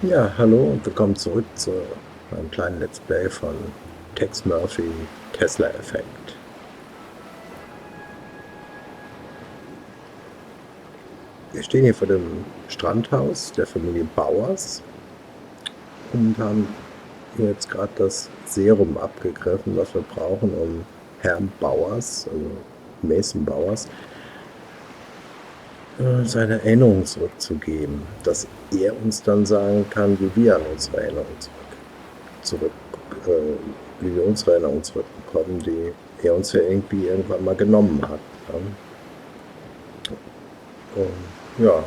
Ja, hallo und willkommen zurück zu einem kleinen Let's Play von Tex Murphy Tesla-Effekt. Wir stehen hier vor dem Strandhaus der Familie Bauers und haben hier jetzt gerade das Serum abgegriffen, was wir brauchen, um Herrn Bauers, also Mason Bauers, seine Erinnerung zurückzugeben, dass er uns dann sagen kann, wie wir an unsere Erinnerung zurück wie wir unsere Erinnerung zurückbekommen, die er uns ja irgendwie irgendwann mal genommen hat. Und ja,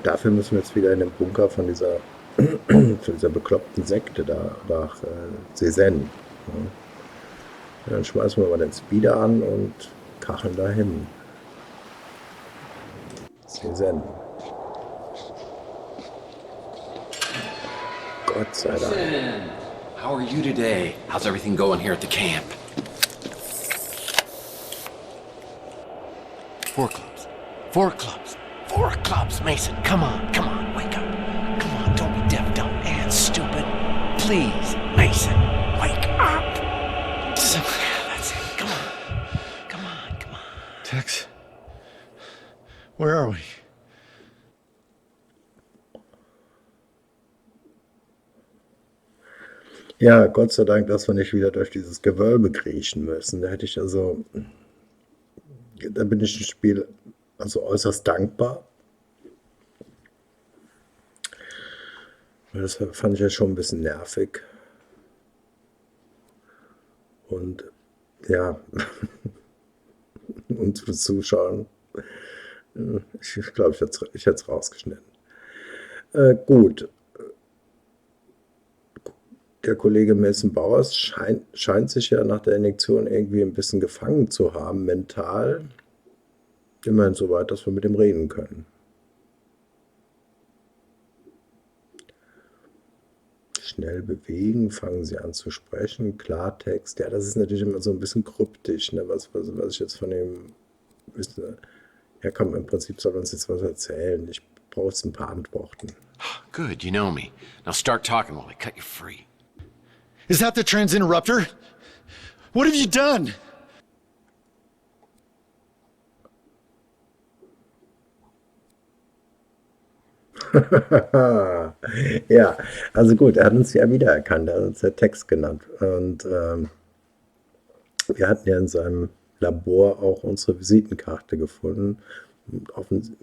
dafür müssen wir jetzt wieder in den Bunker von dieser bekloppten Sekte da nach Sesen. Ja, dann schmeißen wir mal den Speeder an und kacheln dahin. Sesen. Gott sei Dank. Listen, how are you today? How's everything going here at the camp? 4 clubs. 4 clubs. 4 clubs, Mason. Come on, wake up. Come on, don't be deaf, dumb, and stupid. Please, Mason, wake up. That's it. Come on. Tex, where are we? Ja, Gott sei Dank, dass wir nicht wieder durch dieses Gewölbe kriechen müssen. Da bin ich dem Spiel also äußerst dankbar. Weil das fand ich ja schon ein bisschen nervig. Und ja, und für Zuschauen, ich glaube, ich hätte es rausgeschnitten. Gut, der Kollege Mason Bauers scheint sich ja nach der Injektion irgendwie ein bisschen gefangen zu haben, mental. Immerhin so weit, dass wir mit ihm reden können. Schnell bewegen, fangen Sie an zu sprechen, Klartext. Ja, das ist natürlich immer so ein bisschen kryptisch, ne? Was ich jetzt von ihm wüsste. Ja, komm, im Prinzip soll uns jetzt was erzählen. Ich brauche jetzt ein paar Antworten. Good, you know me. Now start talking while I cut you free. Is that the transinterrupter? What have you done? Ja, also gut, er hat uns ja wiedererkannt, er hat uns ja Text genannt. Und wir hatten ja in seinem Labor auch unsere Visitenkarte gefunden. Und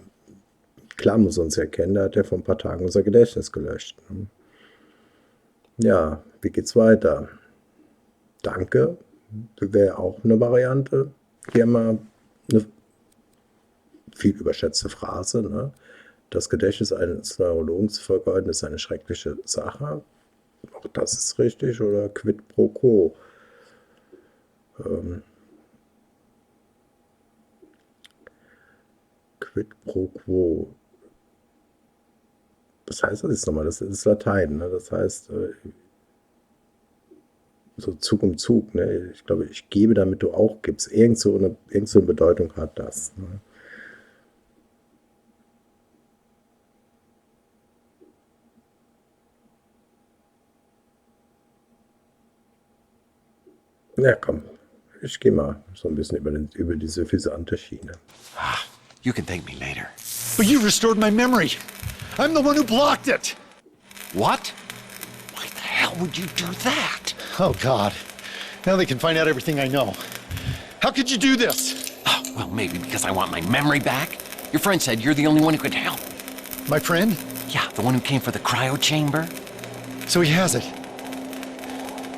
klar muss er uns ja kennen, da hat er vor ein paar Tagen unser Gedächtnis gelöscht. Ja, wie geht's weiter? Danke, wäre auch eine Variante. Hier mal eine viel überschätzte Phrase, ne? Das Gedächtnis eines Neurologen zu vergeuden, ist eine schreckliche Sache. Auch das ist richtig. Oder quid pro quo. Quid pro quo. Was heißt das jetzt nochmal? Das ist Latein. Ne? Das heißt, so Zug um Zug. Ne? Ich glaube, ich gebe, damit du auch gibst. Irgend so eine Bedeutung hat das. Ne? Ja, komm. Ich gehe mal so ein bisschen über diese suffisante Schiene. You can thank me later. But you restored my memory. I'm the one who blocked it. What? Why the hell would you do that? Oh, God. Now they can find out everything I know. How could you do this? Oh, well, maybe because I want my memory back. Your friend said you're the only one who could help. My friend? Yeah, the one who came for the cryo chamber. So he has it.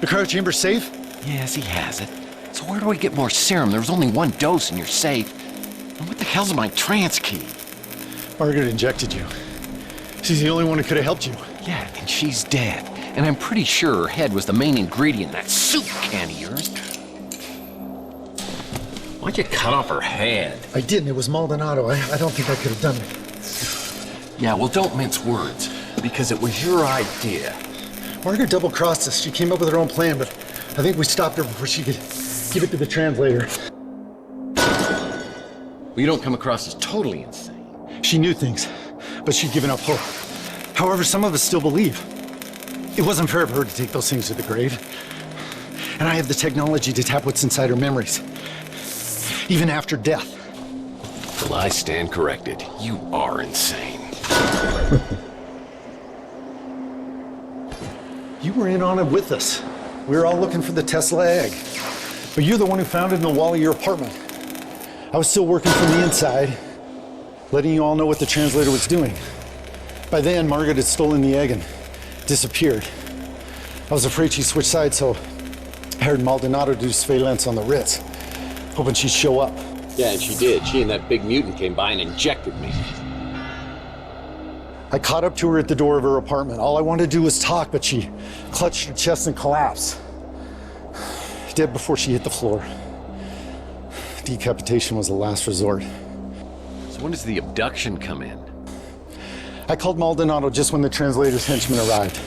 The cryo chamber's safe? Yes, he has it. So where do I get more serum? There was only one dose in your safe. And what the hell's my trance key? Margaret injected you. She's the only one who could have helped you. Yeah, and she's dead. And I'm pretty sure her head was the main ingredient in that soup can of yours. Why'd you cut off her head? I didn't. It was Maldonado. I don't think I could have done it. Yeah, well, don't mince words. Because it was your idea. Margaret double-crossed us. She came up with her own plan, but I think we stopped her before she could give it to the translator. Well, you don't come across as totally insane. She knew things, but she'd given up hope. However, some of us still believe it wasn't fair of her to take those things to the grave. And I have the technology to tap what's inside her memories, even after death. Well, I stand corrected. You are insane. You were in on it with us. We were all looking for the Tesla egg. But you're the one who found it in the wall of your apartment. I was still working from the inside, letting you all know what the translator was doing. By then, Margaret had stolen the egg and disappeared. I was afraid she switched sides, so I hired Maldonado to do surveillance on the Ritz, hoping she'd show up. Yeah, and she did. She and that big mutant came by and injected me. I caught up to her at the door of her apartment. All I wanted to do was talk, but she clutched her chest and collapsed. Dead before she hit the floor. Decapitation was the last resort. So when does the abduction come in? I called Maldonado just when the translator's henchmen arrived.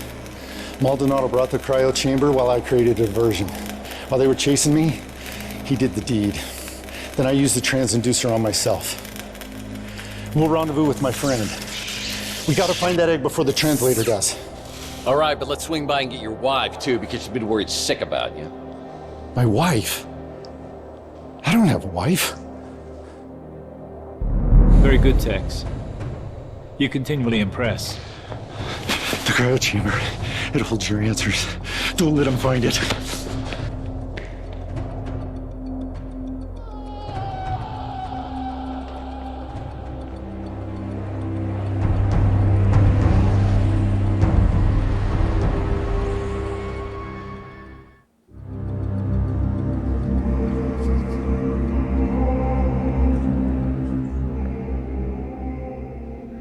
Maldonado brought the cryo chamber while I created a diversion. While they were chasing me, he did the deed. Then I used the transinducer on myself. We'll rendezvous with my friend. We gotta find that egg before the translator does. All right, but let's swing by and get your wife, too, because she's been worried sick about you. My wife? I don't have a wife. Very good, Tex. You continually impress. The cryo chamber. It holds your answers. Don't let him find it.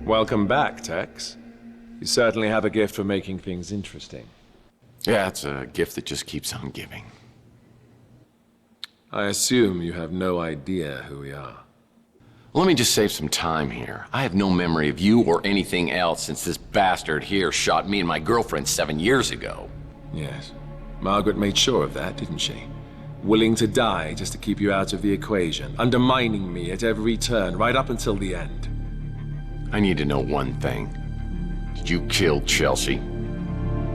Welcome back, Tex. You certainly have a gift for making things interesting. Yeah, it's a gift that just keeps on giving. I assume you have no idea who we are. Well, let me just save some time here. I have no memory of you or anything else since this bastard here shot me and my girlfriend 7 years ago. Yes. Margaret made sure of that, didn't she? Willing to die just to keep you out of the equation, undermining me at every turn, right up until the end. I need to know one thing. Did you kill Chelsea?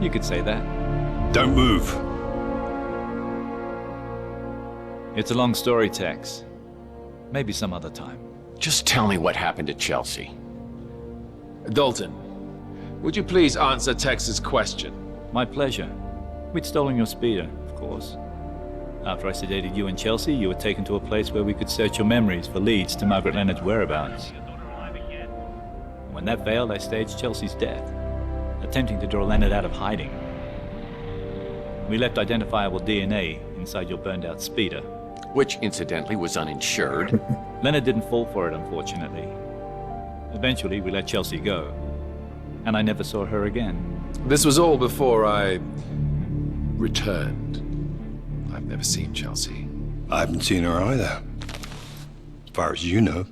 You could say that. Don't move. It's a long story, Tex. Maybe some other time. Just tell me what happened to Chelsea. Dalton, would you please answer Tex's question? My pleasure. We'd stolen your speeder, of course. After I sedated you and Chelsea, you were taken to a place where we could search your memories for leads to Margaret Leonard's whereabouts. When that failed, I staged Chelsea's death, attempting to draw Leonard out of hiding. We left identifiable DNA inside your burned-out speeder. Which, incidentally, was uninsured. Leonard didn't fall for it, unfortunately. Eventually, we let Chelsea go, and I never saw her again. This was all before I returned. I've never seen Chelsea. I haven't seen her either. As far as you know.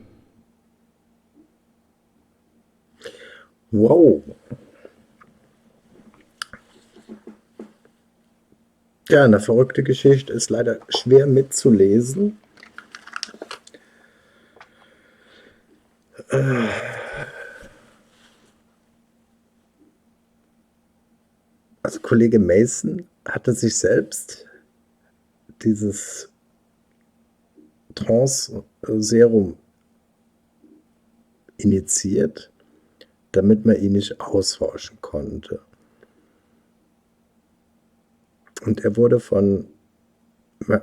Wow. Ja, eine verrückte Geschichte ist leider schwer mitzulesen. Also Kollege Mason hatte sich selbst dieses Trance-Serum initiiert, damit man ihn nicht ausforschen konnte. Und er wurde von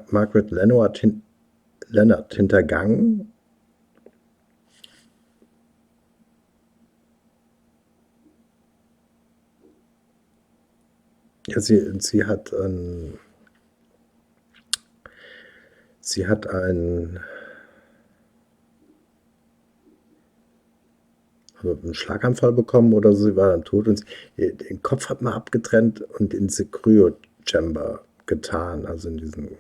Margaret Leonard hintergangen. Ja, sie hat einen Schlaganfall bekommen oder so, sie war dann tot und den Kopf hat man abgetrennt und in diese Cryo-Chamber getan, also in diesen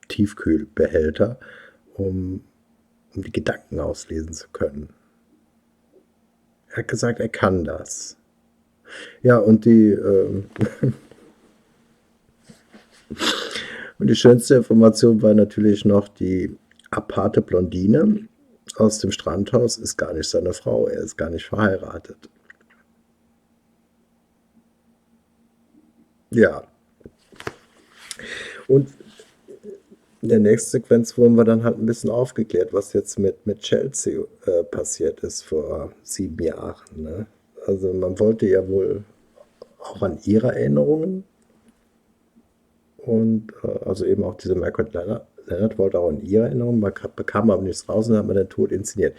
Tiefkühlbehälter, um die Gedanken auslesen zu können. Er hat gesagt, er kann das. Ja, und die schönste Information war natürlich noch, die aparte Blondine aus dem Strandhaus ist gar nicht seine Frau, er ist gar nicht verheiratet. Ja. Und in der nächsten Sequenz wurden wir dann halt ein bisschen aufgeklärt, was jetzt mit Chelsea passiert ist vor 7 Jahren. Ne? Also man wollte ja wohl auch an ihre Erinnerungen und also eben auch diese Margaret Leonard wollte auch an ihre Erinnerungen, man bekam aber nichts raus und dann hat man den Tod inszeniert.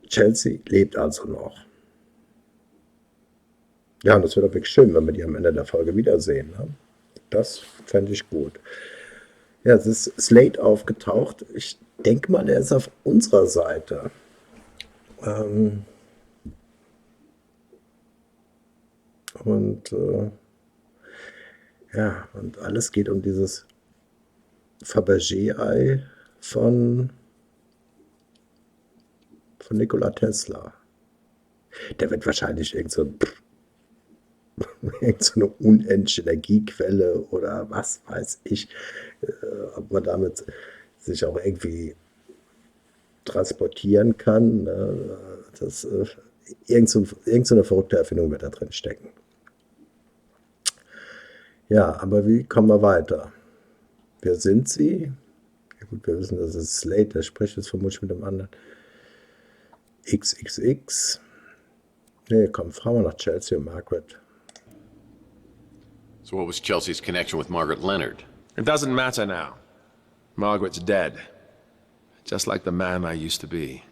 Chelsea lebt also noch. Ja, und das wäre doch wirklich schön, wenn wir die am Ende der Folge wiedersehen. Ne? Das fände ich gut. Ja, es ist Slade aufgetaucht. Ich denke mal, er ist auf unserer Seite. Ja, und alles geht um dieses Fabergé-Ei von Nikola Tesla. Der wird wahrscheinlich irgend so eine unendliche Energiequelle oder was weiß ich, ob man damit sich auch irgendwie transportieren kann. Ne? Irgend so eine verrückte Erfindung wird da drin stecken. Ja, aber wie kommen wir weiter? Wer sind sie? Ja gut, wir wissen, das ist Slade, der spricht jetzt vermutlich mit dem anderen. XXX. Nee, komm, fragen wir nach Chelsea und Margaret. So what was Chelsea's connection with Margaret Leonard? It doesn't matter now. Margaret's dead. Just like the man I used to be.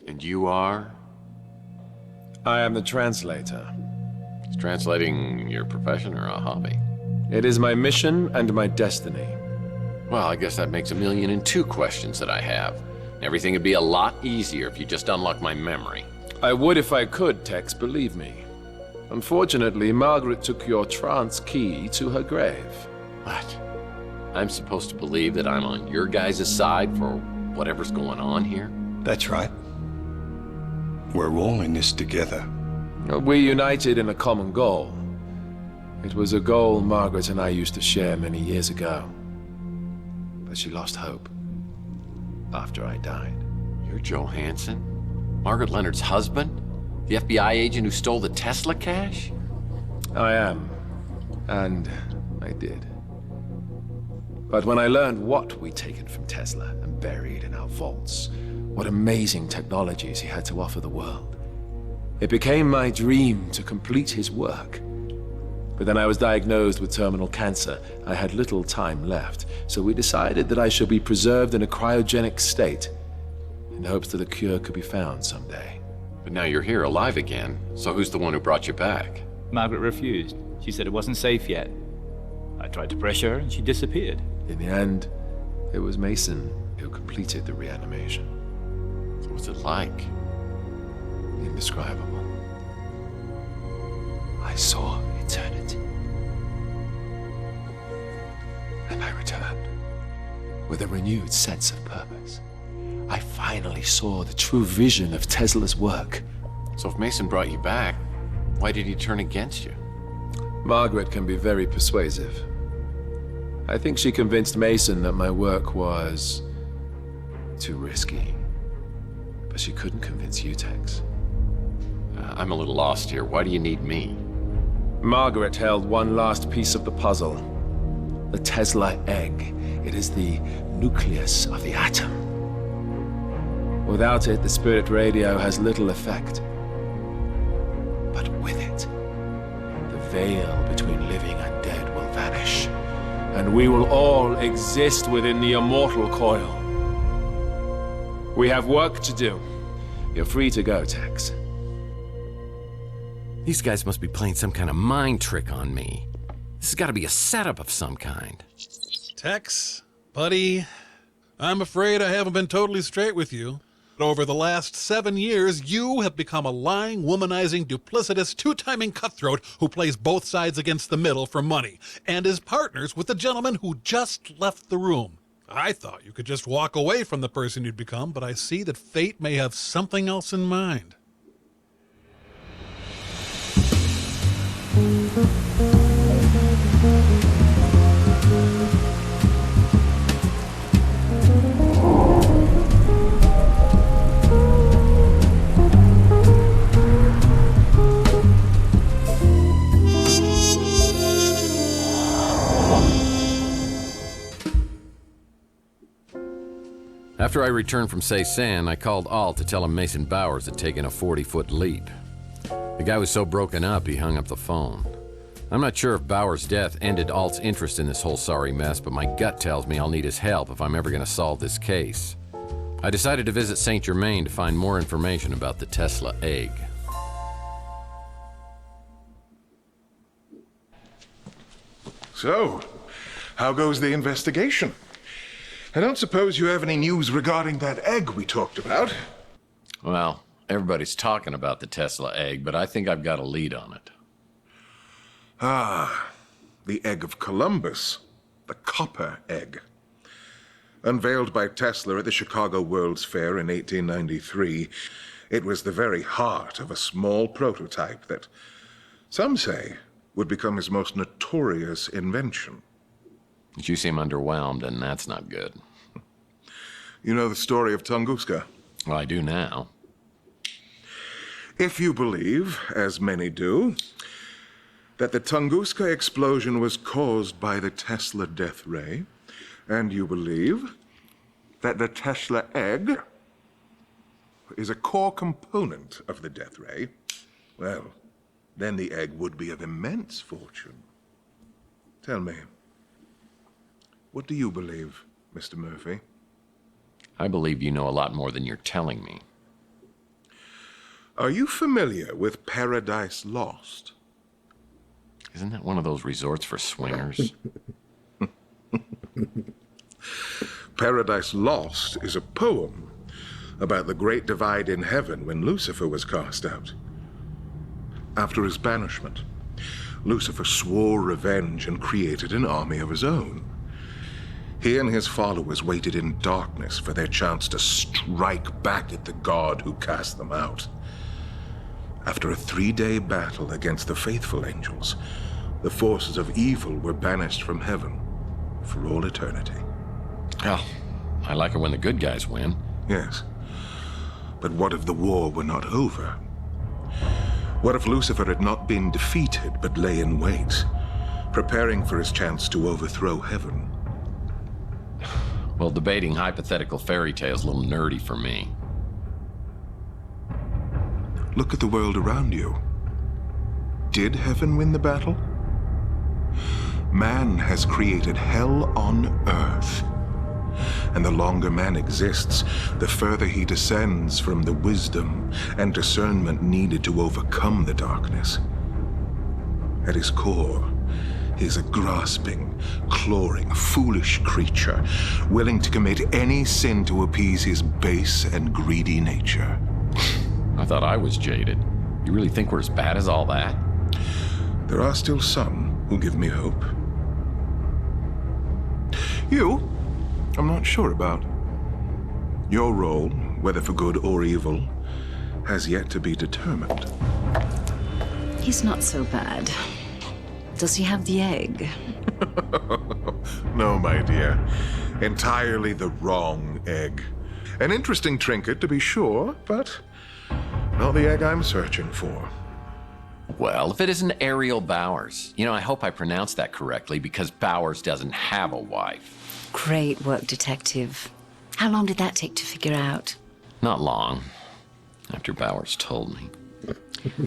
And you are? I am the translator. Is translating your profession or a hobby? It is my mission and my destiny. Well, I guess that makes 1,000,002 questions that I have. Everything would be a lot easier if you just unlocked my memory. I would if I could, Tex, believe me. Unfortunately, Margaret took your trance key to her grave. What? I'm supposed to believe that I'm on your guys' side for whatever's going on here? That's right. We're all in this together. We united in a common goal. It was a goal Margaret and I used to share many years ago. But she lost hope after I died. You're Joe Hansen? Margaret Leonard's husband? The FBI agent who stole the Tesla cash? I am. And I did. But when I learned what we'd taken from Tesla and buried in our vaults, what amazing technologies he had to offer the world, it became my dream to complete his work. But then I was diagnosed with terminal cancer. I had little time left, so we decided that I should be preserved in a cryogenic state in hopes that a cure could be found someday. But now you're here alive again, so who's the one who brought you back? Margaret refused. She said it wasn't safe yet. I tried to pressure her and she disappeared. In the end, it was Mason who completed the reanimation. So what's it like? Indescribable. I saw eternity. And I returned with a renewed sense of purpose. I finally saw the true vision of Tesla's work. So if Mason brought you back, why did he turn against you? Margaret can be very persuasive. I think she convinced Mason that my work was too risky. But she couldn't convince you, Tex. I'm a little lost here. Why do you need me? Margaret held one last piece of the puzzle. The Tesla egg. It is the nucleus of the atom. Without it, the spirit radio has little effect. But with it, the veil between living and dead will vanish, and we will all exist within the immortal coil. We have work to do. You're free to go, Tex. These guys must be playing some kind of mind trick on me. This has got to be a setup of some kind. Tex, buddy, I'm afraid I haven't been totally straight with you. Over the last 7 years, you have become a lying, womanizing, duplicitous, two-timing cutthroat who plays both sides against the middle for money, and is partners with the gentleman who just left the room. I thought you could just walk away from the person you'd become, but I see that fate may have something else in mind. After I returned from Cézanne, I called Alt to tell him Mason Bowers had taken a 40-foot leap. The guy was so broken up, he hung up the phone. I'm not sure if Bowers' death ended Alt's interest in this whole sorry mess, but my gut tells me I'll need his help if I'm ever going to solve this case. I decided to visit Saint Germain to find more information about the Tesla egg. So, how goes the investigation? I don't suppose you have any news regarding that egg we talked about? Well, everybody's talking about the Tesla egg, but I think I've got a lead on it. Ah, the egg of Columbus. The copper egg. Unveiled by Tesla at the Chicago World's Fair in 1893, it was the very heart of a small prototype that, some say, would become his most notorious invention. But you seem underwhelmed, and that's not good. You know the story of Tunguska? Well, I do now. If you believe, as many do, that the Tunguska explosion was caused by the Tesla death ray, and you believe that the Tesla egg is a core component of the death ray, well, then the egg would be of immense fortune. Tell me, what do you believe, Mr. Murphy? I believe you know a lot more than you're telling me. Are you familiar with Paradise Lost? Isn't that one of those resorts for swingers? Paradise Lost is a poem about the great divide in heaven when Lucifer was cast out. After his banishment, Lucifer swore revenge and created an army of his own. He and his followers waited in darkness for their chance to strike back at the god who cast them out. After a 3-day battle against the faithful angels, the forces of evil were banished from heaven for all eternity. Oh, I like it when the good guys win. Yes. But what if the war were not over? What if Lucifer had not been defeated but lay in wait, preparing for his chance to overthrow heaven? Well, debating hypothetical fairy tales is a little nerdy for me. Look at the world around you. Did heaven win the battle? Man has created hell on earth. And the longer man exists, the further he descends from the wisdom and discernment needed to overcome the darkness. At his core, he is a grasping, clawing, foolish creature, willing to commit any sin to appease his base and greedy nature. I thought I was jaded. You really think we're as bad as all that? There are still some who give me hope. You, I'm not sure about. Your role, whether for good or evil, has yet to be determined. He's not so bad. Does he have the egg? No, my dear. Entirely the wrong egg. An interesting trinket, to be sure, but not the egg I'm searching for. Well, if it isn't Ariel Bowers. You know, I hope I pronounced that correctly because Bowers doesn't have a wife. Great work, detective. How long did that take to figure out? Not long, after Bowers told me.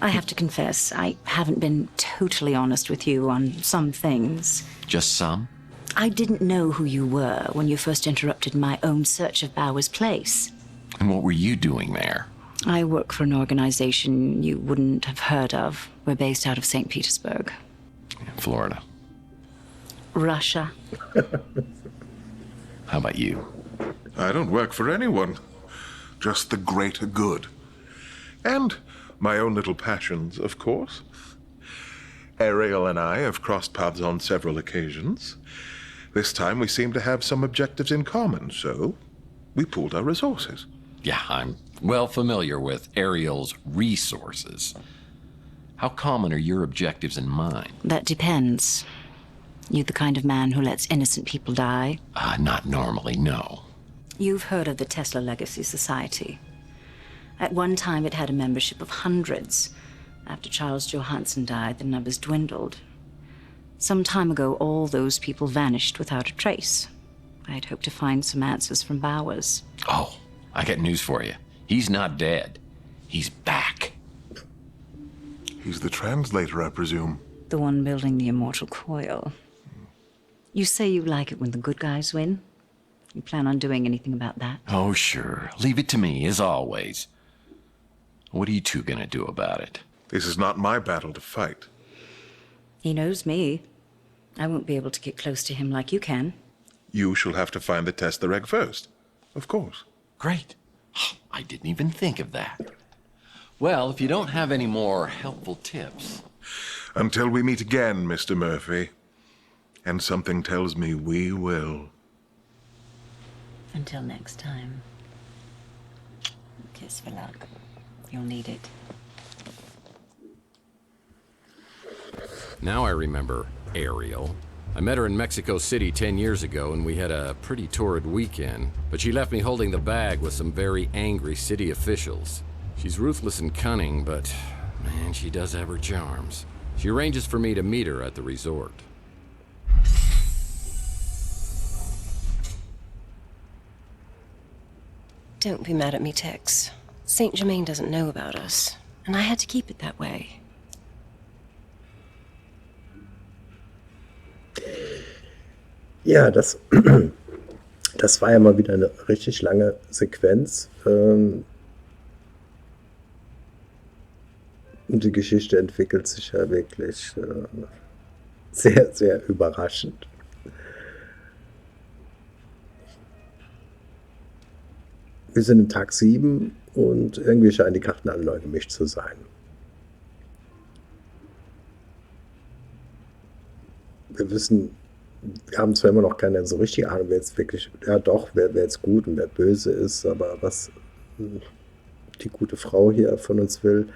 I have to confess, I haven't been totally honest with you on some things. Just some? I didn't know who you were when you first interrupted my own search of Bowers' place. And what were you doing there? I work for an organization you wouldn't have heard of. We're based out of St. Petersburg. Florida. Russia. How about you? I don't work for anyone. Just the greater good. And my own little passions, of course. Ariel and I have crossed paths on several occasions. This time we seem to have some objectives in common, so we pooled our resources. Yeah, I'm well familiar with Ariel's resources. How common are your objectives and mine? That depends. You the kind of man who lets innocent people die? Not normally, no. You've heard of the Tesla Legacy Society. At one time, it had a membership of hundreds. After Charles Johansson died, the numbers dwindled. Some time ago, all those people vanished without a trace. I had hoped to find some answers from Bowers. Oh, I got news for you. He's not dead. He's back. He's the translator, I presume. The one building the immortal coil. You say you like it when the good guys win? You plan on doing anything about that? Oh, sure. Leave it to me, as always. What are you two gonna do about it? This is not my battle to fight. He knows me. I won't be able to get close to him like you can. You shall have to find the Tesla egg first. Of course. Great. I didn't even think of that. Well, if you don't have any more helpful tips... Until we meet again, Mr. Murphy. And something tells me we will. Until next time. Kiss for luck. You'll need it. Now I remember Ariel. I met her in Mexico City 10 years ago, and we had a pretty torrid weekend. But she left me holding the bag with some very angry city officials. She's ruthless and cunning, but man, she does have her charms. She arranges for me to meet her at the resort. Don't be mad at me, Tex. Saint Germain doesn't know about us, and I had to keep it that way. Ja, das war ja mal wieder eine richtig lange Sequenz. Und die Geschichte entwickelt sich ja wirklich sehr, sehr überraschend. Wir sind in Tag 7 und irgendwie scheinen die Karten alle neu gemischt zu sein. Wir haben zwar immer noch keine so richtige Ahnung, wer jetzt wirklich, ja doch, wer jetzt gut und wer böse ist, aber was die gute Frau hier von uns will,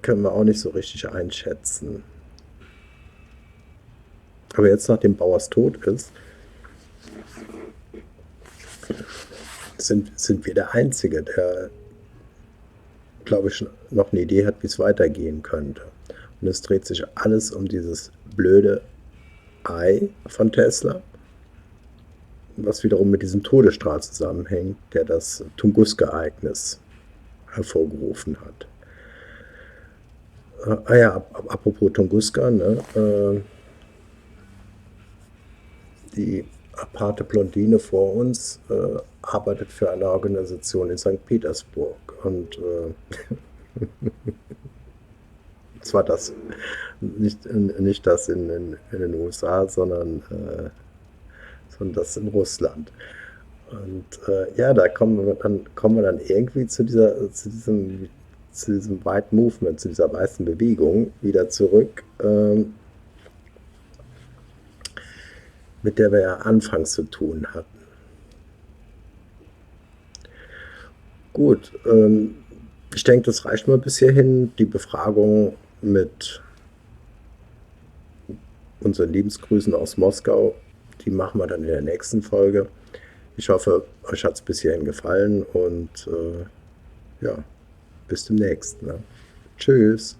können wir auch nicht so richtig einschätzen. Aber jetzt, nachdem Bauers tot ist, sind wir der Einzige, der, glaube ich, noch eine Idee hat, wie es weitergehen könnte. Und es dreht sich alles um dieses blöde Ei von Tesla, was wiederum mit diesem Todesstrahl zusammenhängt, der das Tunguska-Ereignis hervorgerufen hat. Apropos Tunguska, ne? Die aparte Blondine vor uns arbeitet für eine Organisation in St. Petersburg. Und zwar das, nicht das in den USA, sondern das in Russland. Und da kommen wir dann irgendwie zu diesem White Movement, zu dieser weißen Bewegung wieder zurück, mit der wir ja anfangs zu tun hatten. Gut, ich denke, das reicht mal bis hierhin. Die Befragung mit unseren Liebesgrüßen aus Moskau, die machen wir dann in der nächsten Folge. Ich hoffe, euch hat es bis hierhin gefallen und bis demnächst. Ne? Tschüss.